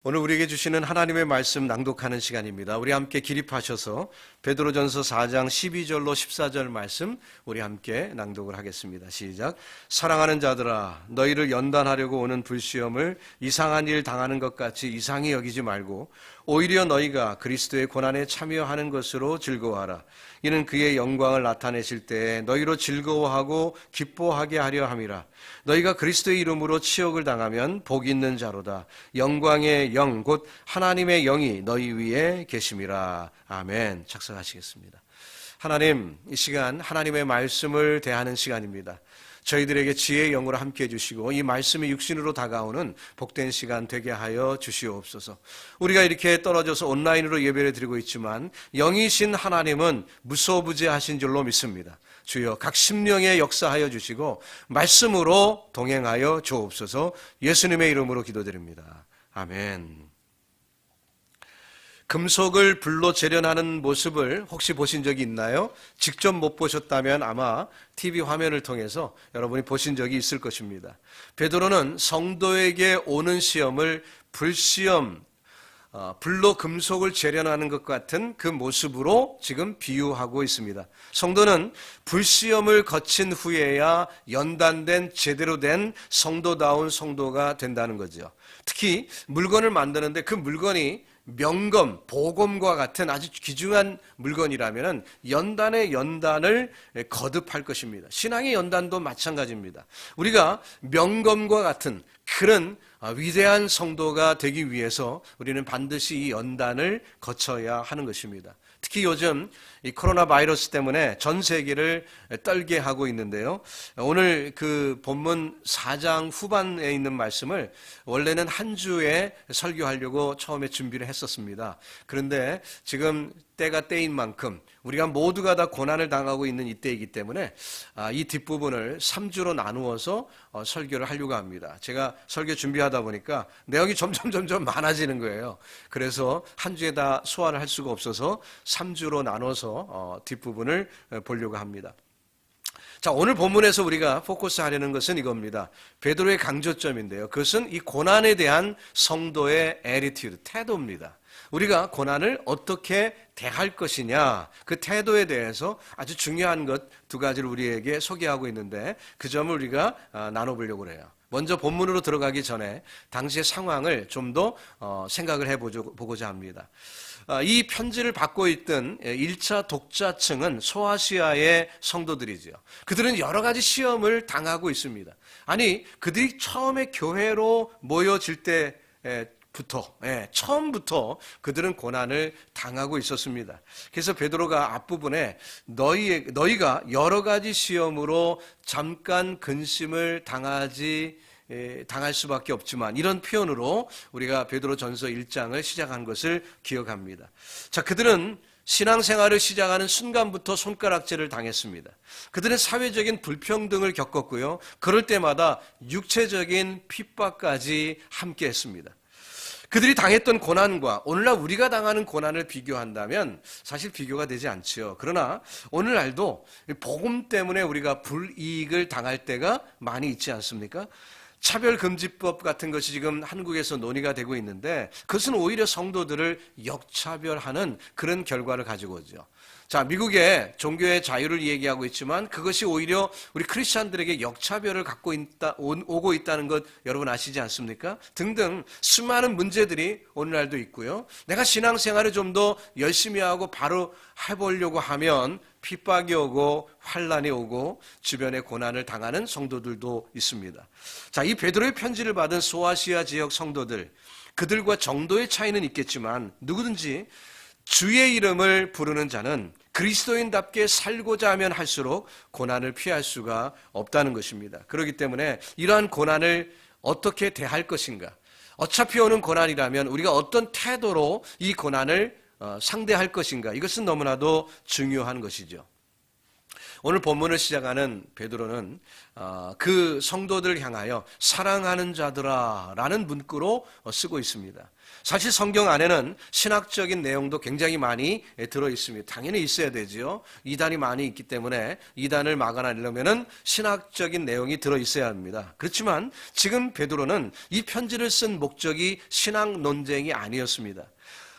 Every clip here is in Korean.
오늘 우리에게 주시는 하나님의 말씀 낭독하는 시간입니다. 우리 함께 기립하셔서 베드로전서 4장 12절로 14절 말씀 우리 함께 낭독을 하겠습니다. 시작. 사랑하는 자들아, 너희를 연단하려고 오는 불시험을 이상한 일 당하는 것 같이 이상히 여기지 말고 오히려 너희가 그리스도의 고난에 참여하는 것으로 즐거워하라. 이는 그의 영광을 나타내실 때에 너희로 즐거워하고 기뻐하게 하려 함이라. 너희가 그리스도의 이름으로 치욕을 당하면 복 있는 자로다. 영광의 영 곧 하나님의 영이 너희 위에 계심이라. 아멘. 착석하시겠습니다. 하나님, 이 시간 하나님의 말씀을 대하는 시간입니다. 저희들에게 지혜의 영으로 함께해 주시고 이 말씀이 육신으로 다가오는 복된 시간 되게 하여 주시옵소서. 우리가 이렇게 떨어져서 온라인으로 예배를 드리고 있지만 영이신 하나님은 무소부재하신 줄로 믿습니다. 주여 각 심령에 역사하여 주시고 말씀으로 동행하여 주옵소서. 예수님의 이름으로 기도드립니다. 아멘. 금속을 불로 재련하는 모습을 혹시 보신 적이 있나요? 직접 못 보셨다면 아마 TV 화면을 통해서 여러분이 보신 적이 있을 것입니다. 베드로는 성도에게 오는 시험을 불시험, 불로 금속을 재련하는 것 같은 그 모습으로 지금 비유하고 있습니다. 성도는 불시험을 거친 후에야 연단된 제대로 된 성도다운 성도가 된다는 거죠. 특히 물건을 만드는데 그 물건이 명검, 보검과 같은 아주 귀중한 물건이라면 연단의 연단을 거듭할 것입니다. 신앙의 연단도 마찬가지입니다. 우리가 명검과 같은 그런 위대한 성도가 되기 위해서 우리는 반드시 이 연단을 거쳐야 하는 것입니다. 특히 요즘 이 코로나 바이러스 때문에 전 세계를 떨게 하고 있는데요. 오늘 그 본문 4장 후반에 있는 말씀을 원래는 한 주에 설교하려고 처음에 준비를 했었습니다. 그런데 지금 때가 때인 만큼 우리가 모두가 다 고난을 당하고 있는 이때이기 때문에 이 뒷부분을 3주로 나누어서 설교를 하려고 합니다. 제가 설교 준비하다 보니까 내용이 점점 많아지는 거예요. 그래서 한 주에 다 소화를 할 수가 없어서 3주로 나눠서 뒷부분을 보려고 합니다. 자, 오늘 본문에서 우리가 포커스하려는 것은 이겁니다. 베드로의 강조점인데요. 그것은 이 고난에 대한 성도의 애티튜드, 태도입니다. 우리가 고난을 어떻게 대할 것이냐, 그 태도에 대해서 아주 중요한 것 두 가지를 우리에게 소개하고 있는데 그 점을 우리가 나눠보려고 해요. 먼저 본문으로 들어가기 전에 당시의 상황을 좀 더 생각을 해보고자 합니다. 이 편지를 받고 있던 1차 독자층은 소아시아의 성도들이죠. 그들은 여러 가지 시험을 당하고 있습니다. 아니, 그들이 처음에 교회로 모여질 처음부터 그들은 고난을 당하고 있었습니다. 그래서 베드로가 앞부분에 너희가 여러 가지 시험으로 잠깐 근심을 당할 수밖에 없지만 이런 표현으로 우리가 베드로전서 1장을 시작한 것을 기억합니다. 자, 그들은 신앙생활을 시작하는 순간부터 손가락질을 당했습니다. 그들은 사회적인 불평등을 겪었고요. 그럴 때마다 육체적인 핍박까지 함께했습니다. 그들이 당했던 고난과 오늘날 우리가 당하는 고난을 비교한다면 사실 비교가 되지 않죠. 그러나 오늘날도 복음 때문에 우리가 불이익을 당할 때가 많이 있지 않습니까? 차별금지법 같은 것이 지금 한국에서 논의가 되고 있는데 그것은 오히려 성도들을 역차별하는 그런 결과를 가지고 오죠. 자, 미국의 종교의 자유를 얘기하고 있지만 그것이 오히려 우리 크리스찬들에게 역차별을 오고 있다는 것 여러분 아시지 않습니까? 등등 수많은 문제들이 오늘날도 있고요. 내가 신앙생활을 좀 더 열심히 하고 바로 해보려고 하면 핍박이 오고 환란이 오고 주변에 고난을 당하는 성도들도 있습니다. 자, 이 베드로의 편지를 받은 소아시아 지역 성도들, 그들과 정도의 차이는 있겠지만 누구든지 주의 이름을 부르는 자는 그리스도인답게 살고자 하면 할수록 고난을 피할 수가 없다는 것입니다. 그렇기 때문에 이러한 고난을 어떻게 대할 것인가? 어차피 오는 고난이라면 우리가 어떤 태도로 이 고난을 상대할 것인가? 이것은 너무나도 중요한 것이죠. 오늘 본문을 시작하는 베드로는 그 성도들을 향하여 사랑하는 자들아 라는 문구로 쓰고 있습니다. 사실 성경 안에는 신학적인 내용도 굉장히 많이 들어 있습니다. 당연히 있어야 되죠. 이단이 많이 있기 때문에 이단을 막아내려면 신학적인 내용이 들어 있어야 합니다. 그렇지만 지금 베드로는 이 편지를 쓴 목적이 신학 논쟁이 아니었습니다.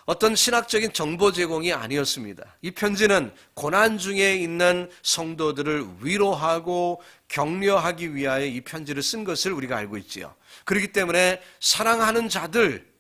어떤 신학적인 정보 제공이 아니었습니다. 이 편지는 고난 중에 있는 성도들을 위로하고 격려하기 위하여 이 편지를 쓴 것을 우리가 알고 있지요. 그렇기 때문에 사랑하는 자들,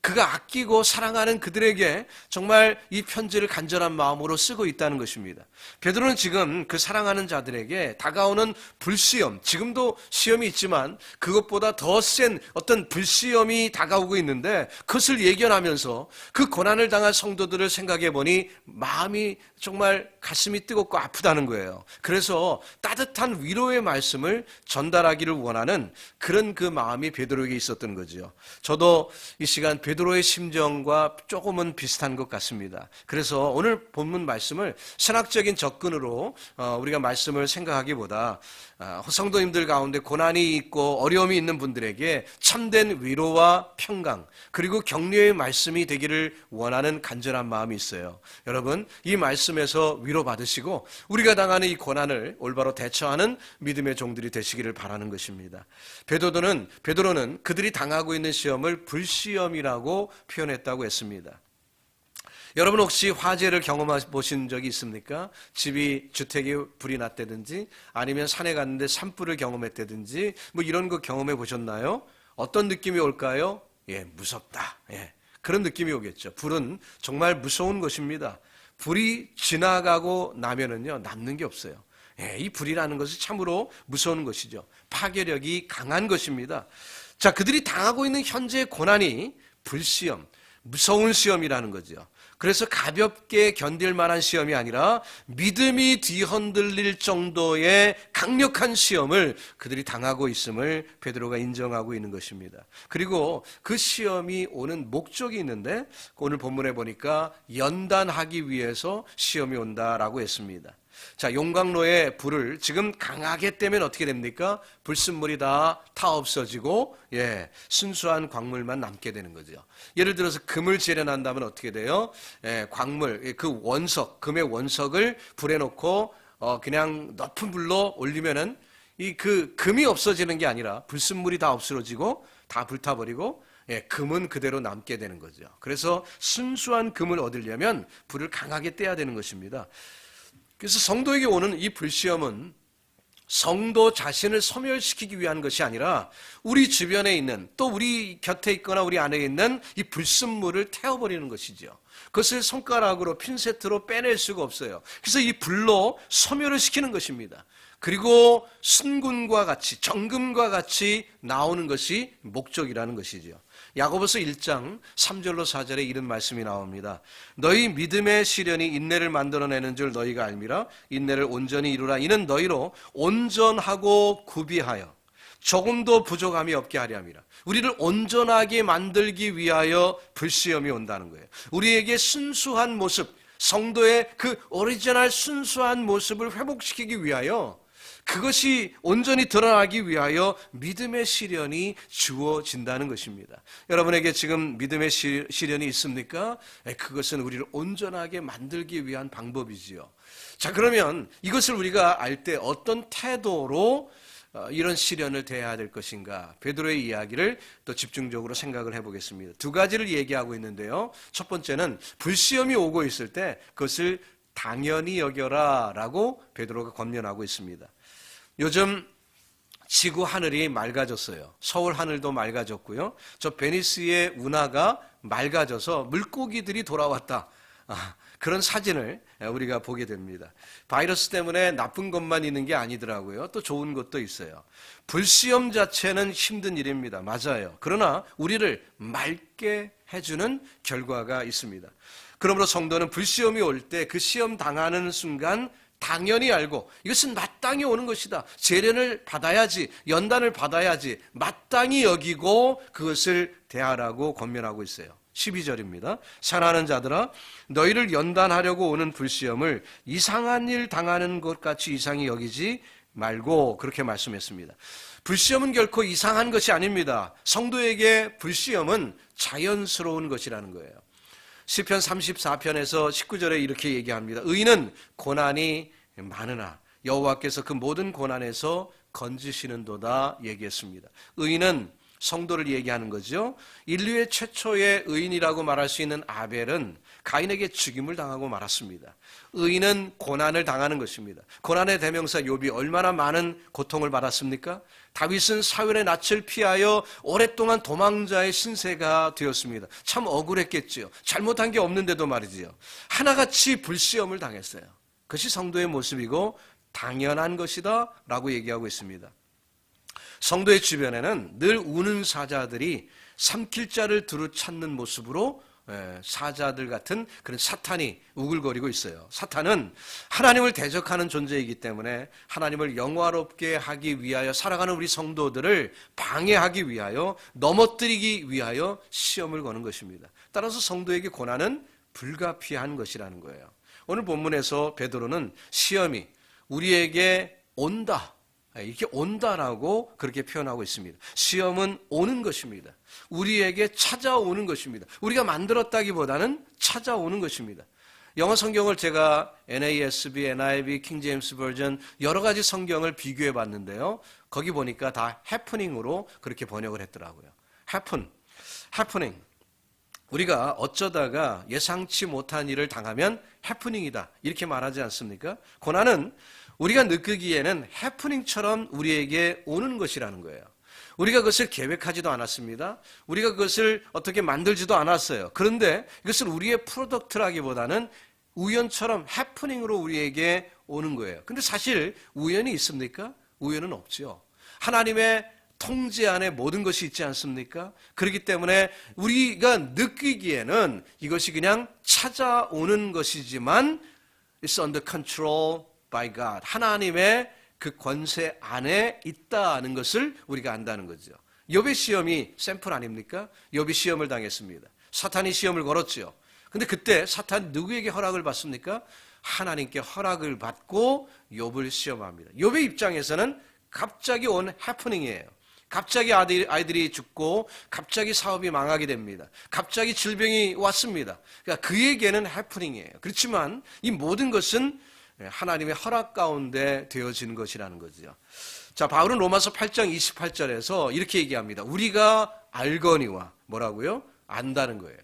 그가 아끼고 사랑하는 그들에게 정말 이 편지를 간절한 마음으로 쓰고 있다는 것입니다. 베드로는 지금 그 사랑하는 자들에게 다가오는 불시험, 지금도 시험이 있지만 그것보다 더 센 어떤 불시험이 다가오고 있는데 그것을 예견하면서 그 고난을 당한 성도들을 생각해 보니 마음이 정말 가슴이 뜨겁고 아프다는 거예요. 그래서 따뜻한 위로의 말씀을 전달하기를 원하는 그런 그 마음이 베드로에게 있었던 거죠. 저도 이 시간 베드로의 심정과 조금은 비슷한 것 같습니다. 그래서 오늘 본문 말씀을 신학적인 접근으로 우리가 말씀을 생각하기보다 성도님들 가운데 고난이 있고 어려움이 있는 분들에게 참된 위로와 평강 그리고 격려의 말씀이 되기를 원하는 간절한 마음이 있어요. 여러분, 이 말씀에서 위로받으시고 우리가 당하는 이 고난을 올바로 대처하는 믿음의 종들이 되시기를 바라는 것입니다. 베드로는 그들이 당하고 있는 시험을 불시험이라고 표현했다고 했습니다. 여러분 혹시 화재를 경험해 보신 적이 있습니까? 주택에 불이 났다든지 아니면 산에 갔는데 산불을 경험했다든지 뭐 이런 거 경험해 보셨나요? 어떤 느낌이 올까요? 무섭다. 그런 느낌이 오겠죠. 불은 정말 무서운 것입니다. 불이 지나가고 나면은요, 남는 게 없어요. 이 불이라는 것은 참으로 무서운 것이죠. 파괴력이 강한 것입니다. 자, 그들이 당하고 있는 현재의 고난이 불시험, 무서운 시험이라는 거죠. 그래서 가볍게 견딜 만한 시험이 아니라 믿음이 뒤흔들릴 정도의 강력한 시험을 그들이 당하고 있음을 베드로가 인정하고 있는 것입니다. 그리고 그 시험이 오는 목적이 있는데 오늘 본문에 보니까 연단하기 위해서 시험이 온다라고 했습니다. 자, 용광로에 불을 지금 강하게 떼면 어떻게 됩니까? 불순물이 다 없어지고 순수한 광물만 남게 되는 거죠. 예를 들어서 금을 재련한다면 어떻게 돼요? 광물, 그 원석, 금의 원석을 불에 놓고 그냥 높은 불로 올리면은 그 금이 없어지는 게 아니라 불순물이 다 없어지고 다 불타버리고 금은 그대로 남게 되는 거죠. 그래서 순수한 금을 얻으려면 불을 강하게 떼야 되는 것입니다. 그래서 성도에게 오는 이 불시험은 성도 자신을 소멸시키기 위한 것이 아니라 우리 주변에 있는 또 우리 곁에 있거나 우리 안에 있는 이 불순물을 태워버리는 것이죠. 그것을 손가락으로 핀세트로 빼낼 수가 없어요. 그래서 이 불로 소멸을 시키는 것입니다. 그리고 순금과 같이 정금과 같이 나오는 것이 목적이라는 것이죠. 야고보서 1장 3절로 4절에 이런 말씀이 나옵니다. 너희 믿음의 시련이 인내를 만들어내는 줄 너희가 알미라. 인내를 온전히 이루라. 이는 너희로 온전하고 구비하여 조금도 부족함이 없게 하려 함이라. 우리를 온전하게 만들기 위하여 불시험이 온다는 거예요. 우리에게 순수한 모습, 성도의 그 오리지널 순수한 모습을 회복시키기 위하여 그것이 온전히 드러나기 위하여 믿음의 시련이 주어진다는 것입니다. 여러분에게 지금 믿음의 시련이 있습니까? 그것은 우리를 온전하게 만들기 위한 방법이지요. 자, 그러면 이것을 우리가 알 때 어떤 태도로 이런 시련을 대해야 될 것인가? 베드로의 이야기를 또 집중적으로 생각을 해보겠습니다. 두 가지를 얘기하고 있는데요. 첫 번째는 불시험이 오고 있을 때 그것을 당연히 여겨라 라고 베드로가 권면하고 있습니다. 요즘 지구 하늘이 맑아졌어요. 서울 하늘도 맑아졌고요. 저 베니스의 운하가 맑아져서 물고기들이 돌아왔다. 그런 사진을 우리가 보게 됩니다. 바이러스 때문에 나쁜 것만 있는 게 아니더라고요. 또 좋은 것도 있어요. 불시험 자체는 힘든 일입니다. 맞아요. 그러나 우리를 맑게 해주는 결과가 있습니다. 그러므로 성도는 불시험이 올 때 그 시험 당하는 순간 당연히 알고 이것은 마땅히 오는 것이다. 재련을 받아야지, 연단을 받아야지 마땅히 여기고 그것을 대하라고 권면하고 있어요. 12절입니다. 사랑하는 자들아, 너희를 연단하려고 오는 불시험을 이상한 일 당하는 것 같이 이상히 여기지 말고, 그렇게 말씀했습니다. 불시험은 결코 이상한 것이 아닙니다. 성도에게 불시험은 자연스러운 것이라는 거예요. 시편 34편에서 19절에 이렇게 얘기합니다. 의인은 고난이 많으나 여호와께서 그 모든 고난에서 건지시는도다 얘기했습니다. 의인은 성도를 얘기하는 거죠. 인류의 최초의 의인이라고 말할 수 있는 아벨은 가인에게 죽임을 당하고 말았습니다. 의인은 고난을 당하는 것입니다. 고난의 대명사 욥이 얼마나 많은 고통을 받았습니까? 다윗은 사울의 낯을 피하여 오랫동안 도망자의 신세가 되었습니다. 참 억울했겠지요. 잘못한 게 없는데도 말이지요. 하나같이 불시험을 당했어요. 그것이 성도의 모습이고 당연한 것이다 라고 얘기하고 있습니다. 성도의 주변에는 늘 우는 사자들이 삼킬 자를 두루 찾는 모습으로 사자들 같은 그런 사탄이 우글거리고 있어요. 사탄은 하나님을 대적하는 존재이기 때문에 하나님을 영화롭게 하기 위하여 살아가는 우리 성도들을 방해하기 위하여, 넘어뜨리기 위하여 시험을 거는 것입니다. 따라서 성도에게 고난은 불가피한 것이라는 거예요. 오늘 본문에서 베드로는 시험이 우리에게 온다, 이렇게 온다라고 그렇게 표현하고 있습니다. 시험은 오는 것입니다. 우리에게 찾아오는 것입니다. 우리가 만들었다기보다는 찾아오는 것입니다. 영어 성경을 제가 NASB, NIV, 킹 제임스 버전 여러 가지 성경을 비교해 봤는데요. 거기 보니까 다 happening으로 그렇게 번역을 했더라고요. happening. 우리가 어쩌다가 예상치 못한 일을 당하면 해프닝이다 이렇게 말하지 않습니까? 고난은 우리가 느끼기에는 해프닝처럼 우리에게 오는 것이라는 거예요. 우리가 그것을 계획하지도 않았습니다. 우리가 그것을 어떻게 만들지도 않았어요. 그런데 이것을 우리의 프로덕트라기보다는 우연처럼 해프닝으로 우리에게 오는 거예요. 근데 사실 우연이 있습니까? 우연은 없죠. 하나님의 통제 안에 모든 것이 있지 않습니까? 그렇기 때문에 우리가 느끼기에는 이것이 그냥 찾아오는 것이지만 It's under control by God. 하나님의 그 권세 안에 있다는 것을 우리가 안다는 거죠. 욥의 시험이 샘플 아닙니까? 욥이 시험을 당했습니다. 사탄이 시험을 걸었죠. 근데 그때 사탄 누구에게 허락을 받습니까? 하나님께 허락을 받고 욥을 시험합니다. 욥의 입장에서는 갑자기 온 해프닝이에요. 갑자기 아이들이 죽고 갑자기 사업이 망하게 됩니다. 갑자기 질병이 왔습니다. 그러니까 그에게는 해프닝이에요. 그렇지만 이 모든 것은 하나님의 허락 가운데 되어지는 것이라는 거죠. 자, 바울은 로마서 8장 28절에서 이렇게 얘기합니다. 우리가 알거니와 뭐라고요? 안다는 거예요.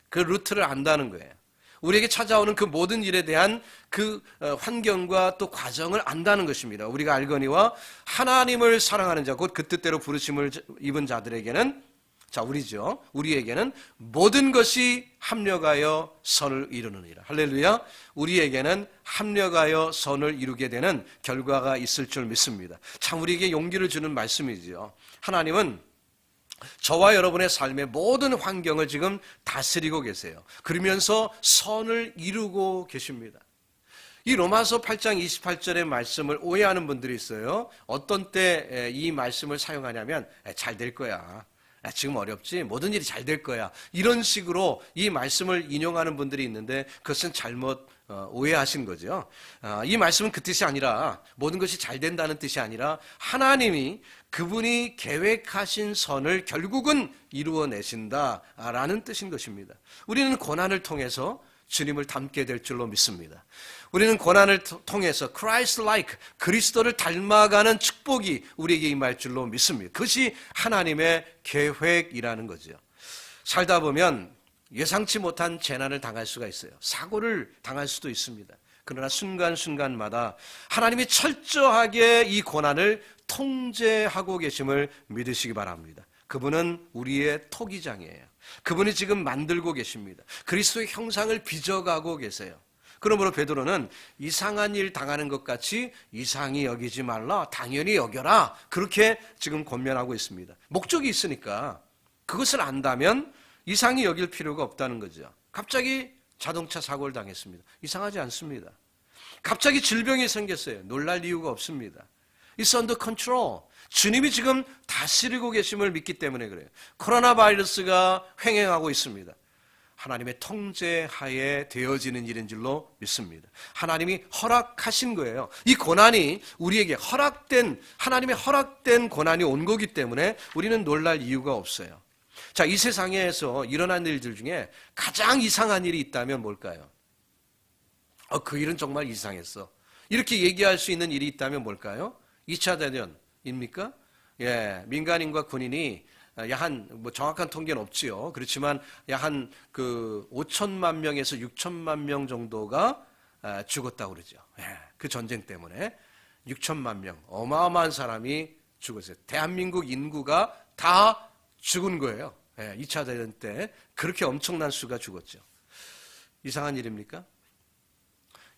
그 루트를 안다는 거예요. 우리에게 찾아오는 그 모든 일에 대한 그 환경과 또 과정을 안다는 것입니다. 우리가 알거니와 하나님을 사랑하는 자, 곧 그 뜻대로 부르심을 입은 자들에게는, 자, 우리죠. 우리에게는 모든 것이 합력하여 선을 이루느니라. 할렐루야. 우리에게는 합력하여 선을 이루게 되는 결과가 있을 줄 믿습니다. 참 우리에게 용기를 주는 말씀이지요. 하나님은 저와 여러분의 삶의 모든 환경을 지금 다스리고 계세요. 그러면서 선을 이루고 계십니다. 이 로마서 8장 28절의 말씀을 오해하는 분들이 있어요. 어떤 때 이 말씀을 사용하냐면 잘 될 거야. 지금 어렵지? 모든 일이 잘 될 거야. 이런 식으로 이 말씀을 인용하는 분들이 있는데 그것은 잘못 오해하신 거죠. 이 말씀은 그 뜻이 아니라 모든 것이 잘 된다는 뜻이 아니라 하나님이 그분이 계획하신 선을 결국은 이루어내신다라는 뜻인 것입니다. 우리는 고난을 통해서 주님을 닮게 될 줄로 믿습니다. 우리는 고난을 통해서 Christ-like, 그리스도를 닮아가는 축복이 우리에게 임할 줄로 믿습니다. 그것이 하나님의 계획이라는 거죠. 살다 보면 예상치 못한 재난을 당할 수가 있어요. 사고를 당할 수도 있습니다. 그러나 순간순간마다 하나님이 철저하게 이 고난을 통제하고 계심을 믿으시기 바랍니다. 그분은 우리의 토기장이에요. 그분이 지금 만들고 계십니다. 그리스도의 형상을 빚어가고 계세요. 그러므로 베드로는 이상한 일 당하는 것 같이 이상히 여기지 말라, 당연히 여겨라, 그렇게 지금 권면하고 있습니다. 목적이 있으니까 그것을 안다면 이상히 여길 필요가 없다는 거죠. 갑자기 자동차 사고를 당했습니다. 이상하지 않습니다. 갑자기 질병이 생겼어요. 놀랄 이유가 없습니다. It's under control. 주님이 지금 다스리고 계심을 믿기 때문에 그래요. 코로나 바이러스가 횡행하고 있습니다. 하나님의 통제하에 되어지는 일인 줄로 믿습니다. 하나님이 허락하신 거예요. 이 고난이 우리에게 하나님의 허락된 고난이 온 거기 때문에 우리는 놀랄 이유가 없어요. 자, 이 세상에서 일어난 일들 중에 가장 이상한 일이 있다면 뭘까요? 그 일은 정말 이상했어. 이렇게 얘기할 수 있는 일이 있다면 뭘까요? 2차 대전입니까? 예, 민간인과 군인이 정확한 통계는 없지요. 그렇지만 약 한 5천만 명에서 6천만 명 정도가 죽었다고 그러죠. 예, 그 전쟁 때문에 6천만 명, 어마어마한 사람이 죽었어요. 대한민국 인구가 다 죽은 거예요. 예, 2차 대전 때 그렇게 엄청난 수가 죽었죠. 이상한 일입니까?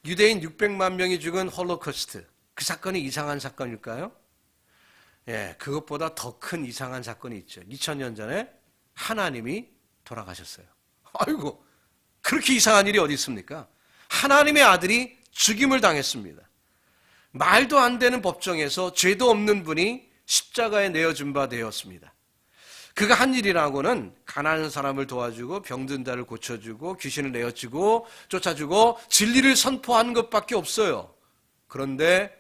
유대인 600만 명이 죽은 홀로코스트, 그 사건이 이상한 사건일까요? 예, 그것보다 더 큰 이상한 사건이 있죠. 2000년 전에 하나님이 돌아가셨어요. 아이고, 그렇게 이상한 일이 어디 있습니까? 하나님의 아들이 죽임을 당했습니다. 말도 안 되는 법정에서 죄도 없는 분이 십자가에 내어준 바 되었습니다. 그가 한 일이라고는 가난한 사람을 도와주고 병든 자를 고쳐주고 귀신을 내어주고 쫓아주고 진리를 선포한 것밖에 없어요. 그런데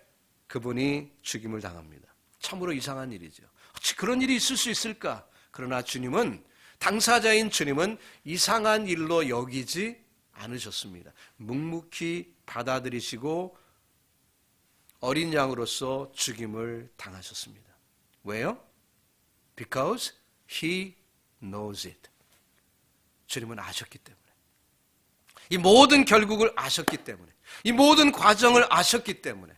그분이 죽임을 당합니다. 참으로 이상한 일이죠. 어찌 그런 일이 있을 수 있을까? 그러나 당사자인 주님은 이상한 일로 여기지 않으셨습니다. 묵묵히 받아들이시고 어린 양으로서 죽임을 당하셨습니다. 왜요? Because He knows it. 주님은 아셨기 때문에. 이 모든 결국을 아셨기 때문에. 이 모든 과정을 아셨기 때문에.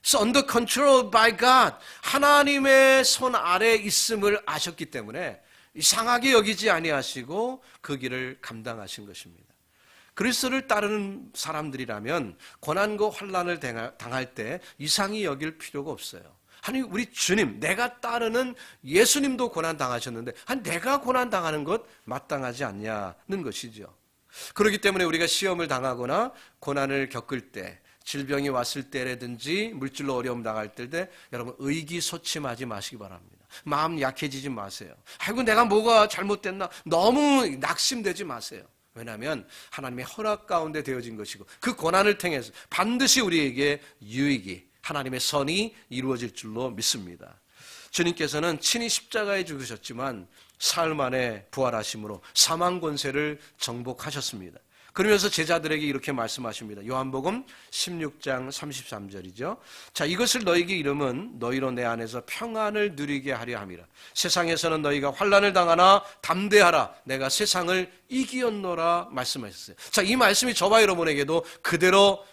It's under control by God. 하나님의 손 아래 있음을 아셨기 때문에 이상하게 여기지 아니하시고 그 길을 감당하신 것입니다. 그리스도를 따르는 사람들이라면 고난과 환난을 당할 때 이상히 여길 필요가 없어요. 아니, 우리 주님, 내가 따르는 예수님도 고난 당하셨는데 내가 고난 당하는 것 마땅하지 않냐는 것이죠. 그렇기 때문에 우리가 시험을 당하거나 고난을 겪을 때, 질병이 왔을 때라든지 물질로 어려움 당할 때 여러분 의기소침하지 마시기 바랍니다. 마음 약해지지 마세요. 아이고, 내가 뭐가 잘못됐나? 너무 낙심되지 마세요. 왜냐하면 하나님의 허락 가운데 되어진 것이고 그 고난을 통해서 반드시 우리에게 유익이, 하나님의 선이 이루어질 줄로 믿습니다. 주님께서는 친히 십자가에 죽으셨지만 사흘 만에 부활하심으로 사망 권세를 정복하셨습니다. 그러면서 제자들에게 이렇게 말씀하십니다. 요한복음 16장 33절이죠. 자, 이것을 너희에게 이름은 너희로 내 안에서 평안을 누리게 하려 함이라. 세상에서는 너희가 환난을 당하나 담대하라. 내가 세상을 이기었노라 말씀하셨어요. 자, 이 말씀이 저와 여러분에게도 그대로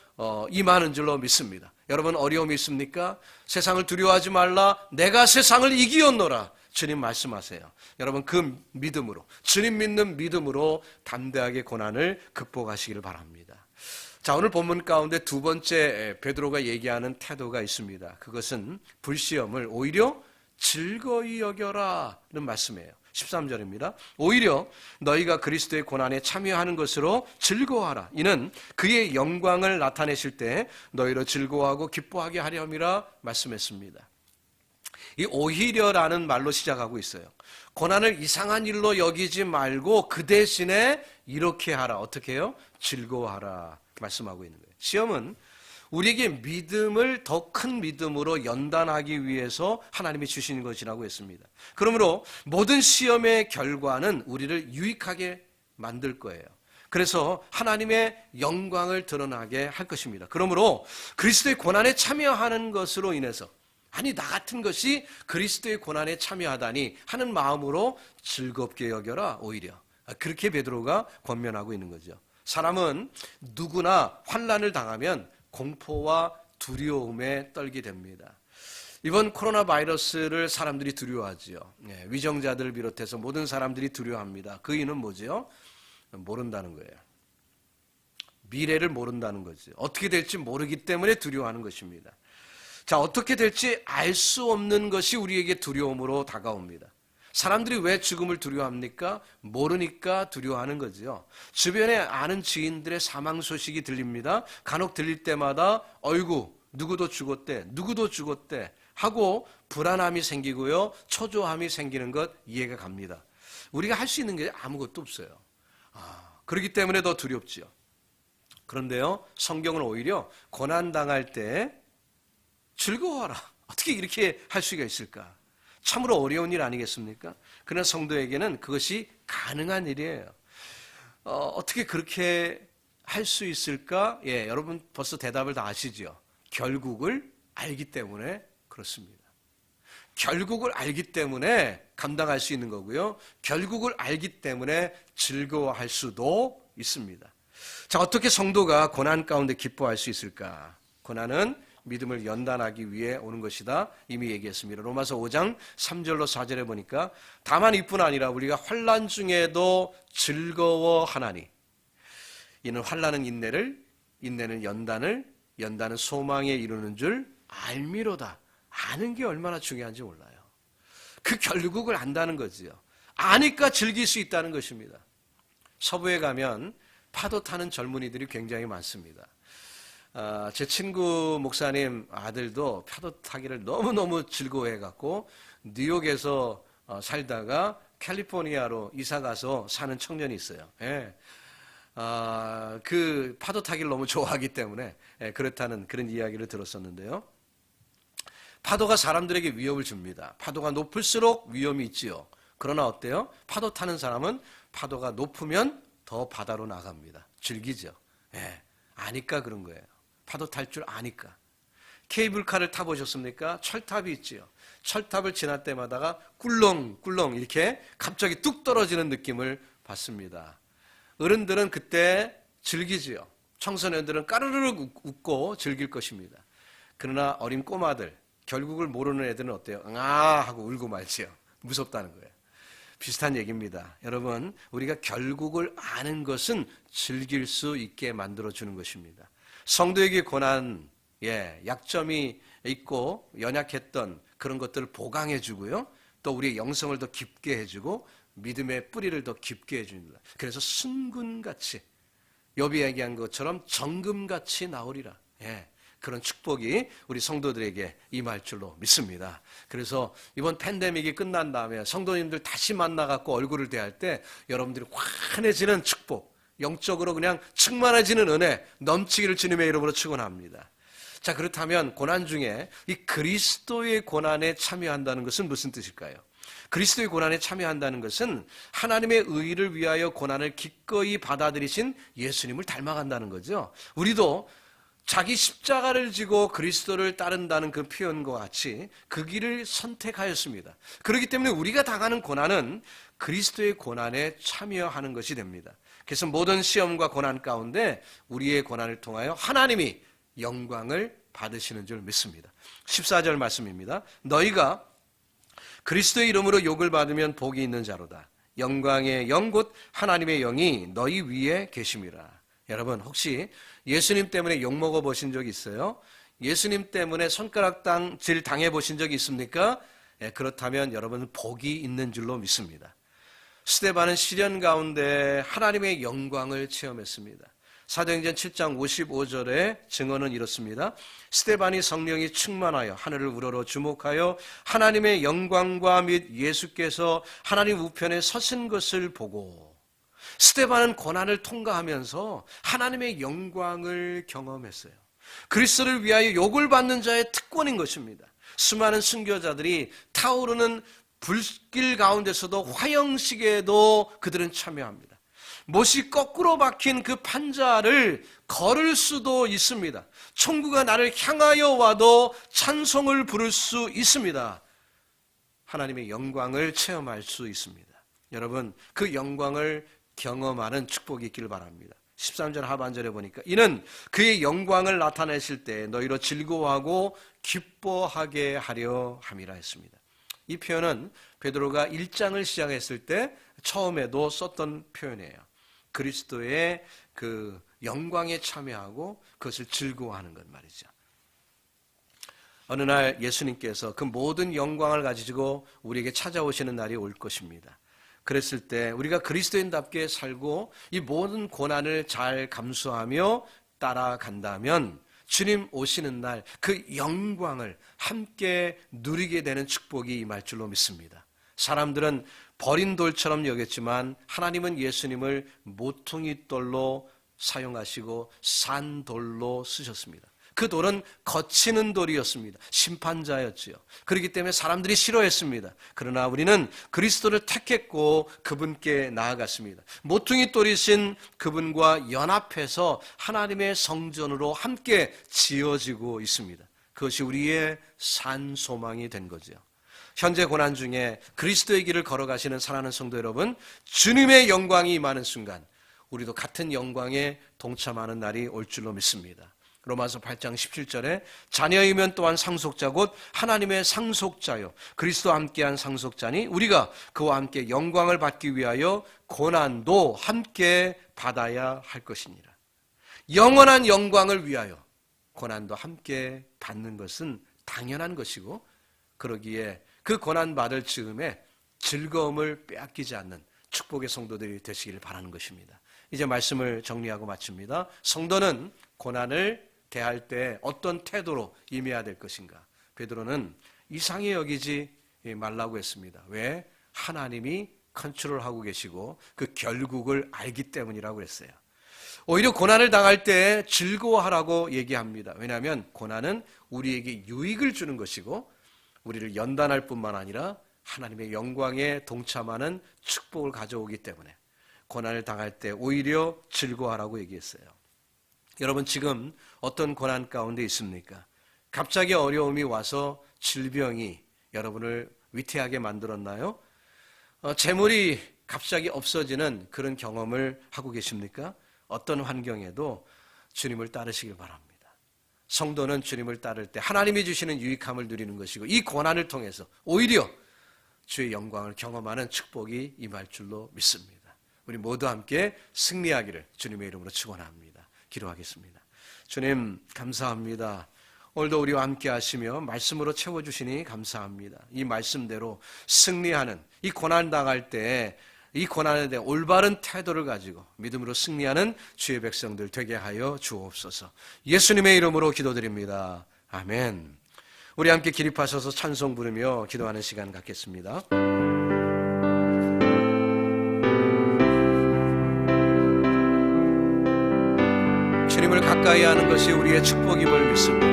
임하는 줄로 믿습니다. 여러분 어려움이 있습니까? 세상을 두려워하지 말라. 내가 세상을 이기었노라. 주님 말씀하세요. 여러분 그 믿음으로, 주님 믿는 믿음으로 담대하게 고난을 극복하시기를 바랍니다. 자, 오늘 본문 가운데 두 번째 베드로가 얘기하는 태도가 있습니다. 그것은 불시험을 오히려 즐거이 여겨라는 말씀이에요. 13절입니다. 오히려 너희가 그리스도의 고난에 참여하는 것으로 즐거워하라. 이는 그의 영광을 나타내실 때 너희로 즐거워하고 기뻐하게 하려 함이라 말씀했습니다. 이 오히려라는 말로 시작하고 있어요. 고난을 이상한 일로 여기지 말고 그 대신에 이렇게 하라. 어떻게 해요? 즐거워하라 말씀하고 있는 거예요. 시험은 우리에게 믿음을 더 큰 믿음으로 연단하기 위해서 하나님이 주신 것이라고 했습니다. 그러므로 모든 시험의 결과는 우리를 유익하게 만들 거예요. 그래서 하나님의 영광을 드러나게 할 것입니다. 그러므로 그리스도의 고난에 참여하는 것으로 인해서 나 같은 것이 그리스도의 고난에 참여하다니 하는 마음으로 즐겁게 여겨라. 오히려 그렇게 베드로가 권면하고 있는 거죠. 사람은 누구나 환난을 당하면 공포와 두려움에 떨게 됩니다. 이번 코로나 바이러스를 사람들이 두려워하지요. 위정자들을 비롯해서 모든 사람들이 두려워합니다. 그 이유는 뭐죠? 모른다는 거예요. 미래를 모른다는 거죠. 어떻게 될지 모르기 때문에 두려워하는 것입니다. 자, 어떻게 될지 알 수 없는 것이 우리에게 두려움으로 다가옵니다. 사람들이 왜 죽음을 두려워합니까? 모르니까 두려워하는 거죠. 주변에 아는 지인들의 사망 소식이 들립니다. 간혹 들릴 때마다 어이구 누구도 죽었대, 누구도 죽었대 하고 불안함이 생기고요. 초조함이 생기는 것 이해가 갑니다. 우리가 할 수 있는 게 아무것도 없어요. 그렇기 때문에 더 두렵지요. 그런데요, 성경은 오히려 고난당할 때 즐거워하라. 어떻게 이렇게 할 수가 있을까? 참으로 어려운 일 아니겠습니까? 그러나 성도에게는 그것이 가능한 일이에요. 어떻게 그렇게 할 수 있을까? 예, 여러분 벌써 대답을 다 아시죠? 결국을 알기 때문에 그렇습니다. 결국을 알기 때문에 감당할 수 있는 거고요. 결국을 알기 때문에 즐거워할 수도 있습니다. 자, 어떻게 성도가 고난 가운데 기뻐할 수 있을까? 고난은 믿음을 연단하기 위해 오는 것이다. 이미 얘기했습니다. 로마서 5장 3절로 4절에 보니까 다만 이뿐 아니라 우리가 환난 중에도 즐거워하나니 이는 환난은 인내를, 인내는 연단을, 연단은 소망에 이루는 줄 알미로다. 아는 게 얼마나 중요한지 몰라요. 그 결국을 안다는 거지요. 아니까 즐길 수 있다는 것입니다. 서부에 가면 파도 타는 젊은이들이 굉장히 많습니다. 제 친구 목사님 아들도 파도 타기를 너무너무 즐거워해갖고 뉴욕에서 살다가 캘리포니아로 이사가서 사는 청년이 있어요. 예. 그 파도 타기를 너무 좋아하기 때문에 그렇다는 그런 이야기를 들었었는데요. 파도가 사람들에게 위협을 줍니다. 파도가 높을수록 위험이 있지요. 그러나 어때요? 파도 타는 사람은 파도가 높으면 더 바다로 나갑니다. 즐기죠. 예, 아니까 그런 거예요. 파도 탈 줄 아니까. 케이블카를 타보셨습니까? 철탑이 있지요. 철탑을 지날 때마다가 꿀렁꿀렁 이렇게 갑자기 뚝 떨어지는 느낌을 받습니다. 어른들은 그때 즐기지요. 청소년들은 까르르륵 웃고 즐길 것입니다. 그러나 어린 꼬마들, 결국을 모르는 애들은 어때요? 하고 울고 말지요. 무섭다는 거예요. 비슷한 얘기입니다. 여러분, 우리가 결국을 아는 것은 즐길 수 있게 만들어주는 것입니다. 성도에게 고난, 약점이 있고 연약했던 그런 것들을 보강해주고요. 또 우리의 영성을 더 깊게 해주고 믿음의 뿌리를 더 깊게 해줍니다. 그래서 순금같이 욥이 얘기한 것처럼 정금같이 나오리라. 그런 축복이 우리 성도들에게 임할 줄로 믿습니다. 그래서 이번 팬데믹이 끝난 다음에 성도님들 다시 만나갖고 얼굴을 대할 때 여러분들이 환해지는 축복, 영적으로 그냥 충만해지는 은혜, 넘치기를 주님의 이름으로 축원합니다. 자, 그렇다면 고난 중에 이 그리스도의 고난에 참여한다는 것은 무슨 뜻일까요? 그리스도의 고난에 참여한다는 것은 하나님의 의를 위하여 고난을 기꺼이 받아들이신 예수님을 닮아간다는 거죠. 우리도 자기 십자가를 지고 그리스도를 따른다는 그 표현과 같이 그 길을 선택하였습니다. 그렇기 때문에 우리가 당하는 고난은 그리스도의 고난에 참여하는 것이 됩니다. 그래서 모든 시험과 고난 가운데 우리의 고난을 통하여 하나님이 영광을 받으시는 줄 믿습니다. 14절 말씀입니다. 너희가 그리스도의 이름으로 욕을 받으면 복이 있는 자로다. 영광의 영 곧 하나님의 영이 너희 위에 계심이라. 여러분, 혹시 예수님 때문에 욕먹어 보신 적 있어요? 예수님 때문에 손가락질 당해 보신 적이 있습니까? 그렇다면 여러분은 복이 있는 줄로 믿습니다. 스데반은 시련 가운데 하나님의 영광을 체험했습니다. 사도행전 7장 55절의 증언은 이렇습니다. 스데반이 성령이 충만하여 하늘을 우러러 주목하여 하나님의 영광과 및 예수께서 하나님 우편에 서신 것을 보고, 스데반은 고난을 통과하면서 하나님의 영광을 경험했어요. 그리스도를 위하여 욕을 받는 자의 특권인 것입니다. 수많은 순교자들이 타오르는 불길 가운데서도 화형식에도 그들은 참여합니다. 못이 거꾸로 박힌 그 판자를 걸을 수도 있습니다. 천국가 나를 향하여 와도 찬송을 부를 수 있습니다. 하나님의 영광을 체험할 수 있습니다. 여러분, 그 영광을 경험하는 축복이 있기를 바랍니다. 13절 하반절에 보니까 이는 그의 영광을 나타내실 때 너희로 즐거워하고 기뻐하게 하려 함이라 했습니다. 이 표현은 베드로가 1장을 시작했을 때 처음에도 썼던 표현이에요. 그리스도의 그 영광에 참여하고 그것을 즐거워하는 것 말이죠. 어느 날 예수님께서 그 모든 영광을 가지고 우리에게 찾아오시는 날이 올 것입니다. 그랬을 때 우리가 그리스도인답게 살고 이 모든 고난을 잘 감수하며 따라간다면 주님 오시는 날 그 영광을 함께 누리게 되는 축복이 임할 줄로 믿습니다. 사람들은 버린 돌처럼 여겼지만 하나님은 예수님을 모퉁이 돌로 사용하시고 산돌로 쓰셨습니다. 그 돌은 거치는 돌이었습니다. 심판자였지요. 그렇기 때문에 사람들이 싫어했습니다. 그러나 우리는 그리스도를 택했고 그분께 나아갔습니다. 모퉁이 돌이신 그분과 연합해서 하나님의 성전으로 함께 지어지고 있습니다. 그것이 우리의 산 소망이 된 거죠. 현재 고난 중에 그리스도의 길을 걸어가시는 사랑하는 성도 여러분, 주님의 영광이 임하는 순간 우리도 같은 영광에 동참하는 날이 올 줄로 믿습니다. 로마서 8장 17절에 자녀이면 또한 상속자 곧 하나님의 상속자요 그리스도와 함께한 상속자니 우리가 그와 함께 영광을 받기 위하여 고난도 함께 받아야 할 것이니라. 영원한 영광을 위하여 고난도 함께 받는 것은 당연한 것이고 그러기에 그 고난 받을 즈음에 즐거움을 빼앗기지 않는 축복의 성도들이 되시기를 바라는 것입니다. 이제 말씀을 정리하고 마칩니다. 성도는 고난을 대할 때 어떤 태도로 임해야 될 것인가? 베드로는 이상히 여기지 말라고 했습니다. 왜? 하나님이 컨트롤하고 계시고 그 결국을 알기 때문이라고 했어요. 오히려 고난을 당할 때 즐거워하라고 얘기합니다. 왜냐하면 고난은 우리에게 유익을 주는 것이고 우리를 연단할 뿐만 아니라 하나님의 영광에 동참하는 축복을 가져오기 때문에 고난을 당할 때 오히려 즐거워하라고 얘기했어요. 여러분 지금 어떤 고난 가운데 있습니까? 갑자기 어려움이 와서 질병이 여러분을 위태하게 만들었나요? 재물이 갑자기 없어지는 그런 경험을 하고 계십니까? 어떤 환경에도 주님을 따르시길 바랍니다. 성도는 주님을 따를 때 하나님이 주시는 유익함을 누리는 것이고 이 고난을 통해서 오히려 주의 영광을 경험하는 축복이 임할 줄로 믿습니다. 우리 모두 함께 승리하기를 주님의 이름으로 축원합니다. 기도하겠습니다. 주님 감사합니다. 오늘도 우리와 함께 하시며 말씀으로 채워주시니 감사합니다. 이 말씀대로 승리하는 이 고난 당할 때 이 고난에 대해 올바른 태도를 가지고 믿음으로 승리하는 주의 백성들 되게 하여 주옵소서. 예수님의 이름으로 기도드립니다. 아멘. 우리 함께 기립하셔서 찬송 부르며 기도하는 시간 갖겠습니다. 주님을 가까이 하는 것이 우리의 축복임을 믿습니다.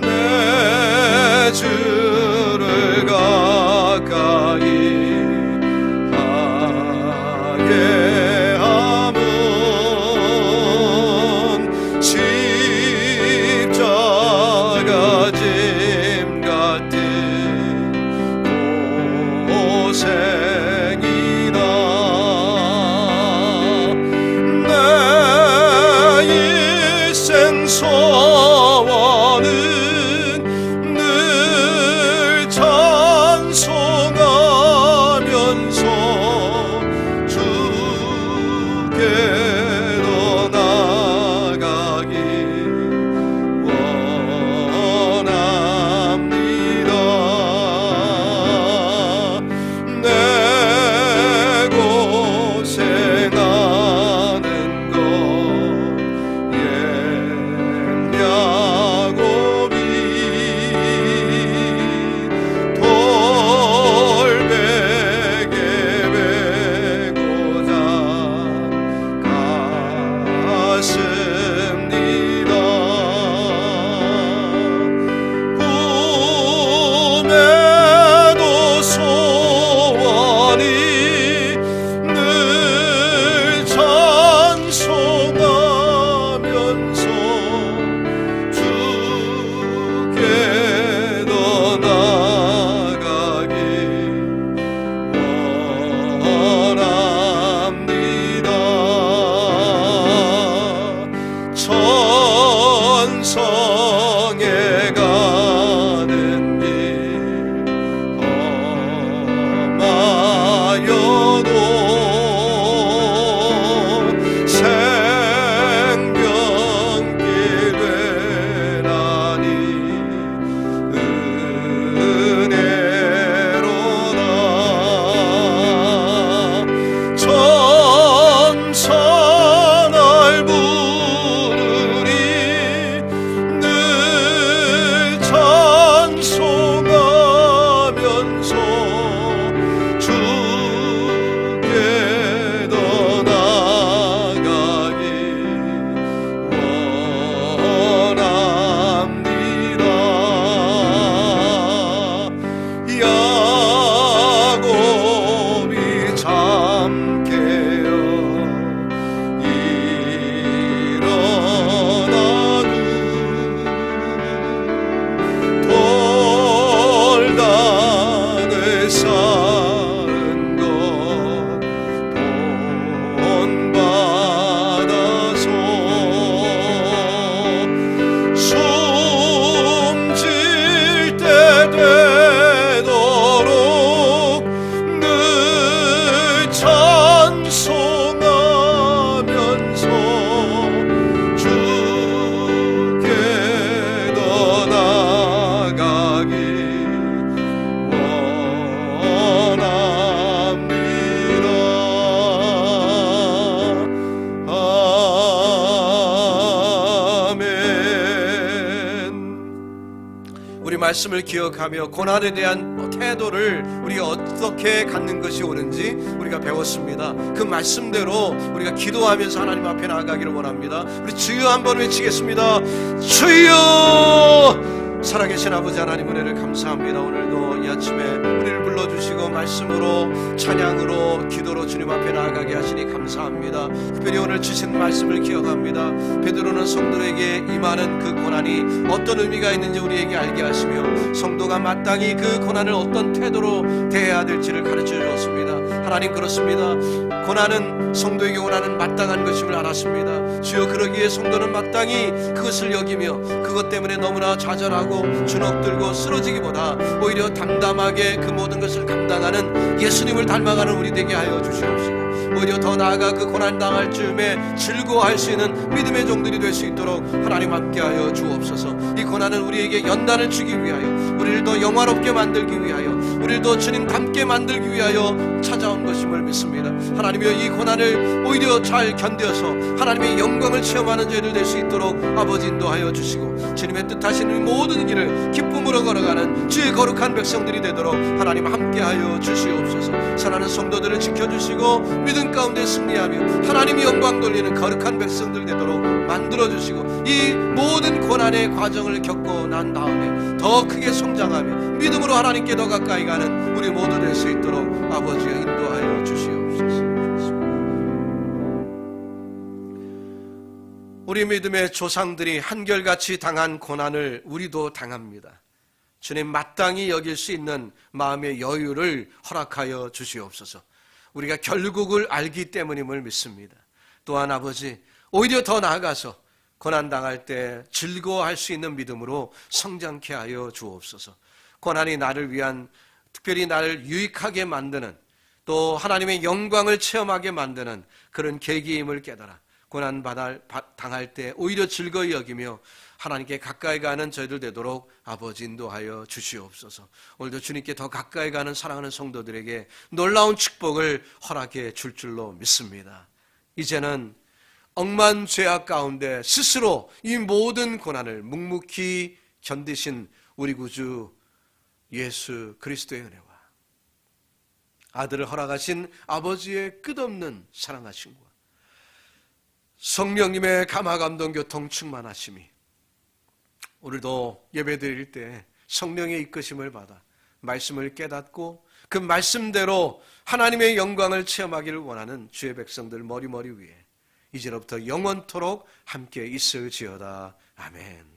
내 주를 가까이 하게 함은 십자가 짐 같은 고생이다. 소원은 늘 찬송하면서 주께로 나가기 원합니다. 내 말씀을 기억하며 고난에 대한 태도를 우리가 어떻게 갖는 것이 옳은지 우리가 배웠습니다. 그 말씀대로 우리가 기도하면서 하나님 앞에 나아가기를 원합니다. 우리 주여 한번 외치겠습니다. 주여! 살아계신 아버지 하나님 은혜를 감사합니다. 오늘도 이 아침에 우리를 불러주시고 말씀으로 찬양으로 기도로 주님 앞에 나아가게 하시니 감사합니다. 특별히 오늘 주신 말씀을 기억합니다. 베드로는 성도에게 임하는 그 고난이 어떤 의미가 있는지 우리에게 알게 하시며 성도가 마땅히 그 고난을 어떤 태도로 대해야 될지를 가르쳐 주었습니다. 하나님 그렇습니다. 고난은 성도에게 고난은 마땅한 것임을 알았습니다. 주여 그러기에 성도는 마땅히 그것을 여기며 그것 때문에 너무나 좌절하고 주눅들고 쓰러지기보다 오히려 담담하게 그 모든 것을 감당하는 예수님을 닮아가는 우리 되게 하여 주시옵시고 오히려 더 나아가 그 고난 당할 즈음에 즐거워할 수 있는 믿음의 종들이 될 수 있도록 하나님 함께하여 주옵소서. 이 고난은 우리에게 연단을 주기 위하여 우리를 더 영화롭게 만들기 위하여 우리를 더 주님 닮게 만들기 위하여 찾아온 것임을 믿습니다. 하나님이여 이 고난을 오히려 잘 견뎌서 하나님의 영광을 체험하는 저희들 될 수 있도록 아버지 인도하여 주시고 주님의 뜻하시는 모든 길을 기쁨으로 걸어가는 주의 거룩한 백성들이 되도록 하나님 함께하여 주시옵소서. 사랑하는 성도들을 지켜주시고 믿음 가운데 승리하며 하나님이 영광 돌리는 거룩한 백성들 되도록 만들어주시고 이 모든 고난의 과정을 겪고 난 다음에 더 크게 성장하며 믿음으로 하나님께 더 가까이 가는 우리 모두 될 수 있도록 아버지여 인도하여 주시옵소서. 우리 믿음의 조상들이 한결같이 당한 고난을 우리도 당합니다. 주님 마땅히 여길 수 있는 마음의 여유를 허락하여 주시옵소서. 우리가 결국을 알기 때문임을 믿습니다. 또한 아버지 오히려 더 나아가서 고난당할 때 즐거워할 수 있는 믿음으로 성장케 하여 주옵소서. 고난이 나를 위한 특별히 나를 유익하게 만드는 또 하나님의 영광을 체험하게 만드는 그런 계기임을 깨달아 고난 당할 때 오히려 즐거이 여기며 하나님께 가까이 가는 저희들 되도록 아버지 인도하여 주시옵소서. 오늘도 주님께 더 가까이 가는 사랑하는 성도들에게 놀라운 축복을 허락해 줄 줄로 믿습니다. 이제는 억만 죄악 가운데 스스로 이 모든 고난을 묵묵히 견디신 우리 구주 예수 그리스도의 은혜와 아들을 허락하신 아버지의 끝없는 사랑하심과 성령님의 감화감동 교통 충만하심이 오늘도 예배드릴 때 성령의 이끄심을 받아 말씀을 깨닫고 그 말씀대로 하나님의 영광을 체험하기를 원하는 주의 백성들 머리머리 위에 이제로부터 영원토록 함께 있을지어다. 아멘.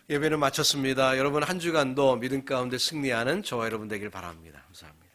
예배는 마쳤습니다. 여러분 한 주간도 믿음 가운데 승리하는 저와 여러분 되길 바랍니다. 감사합니다.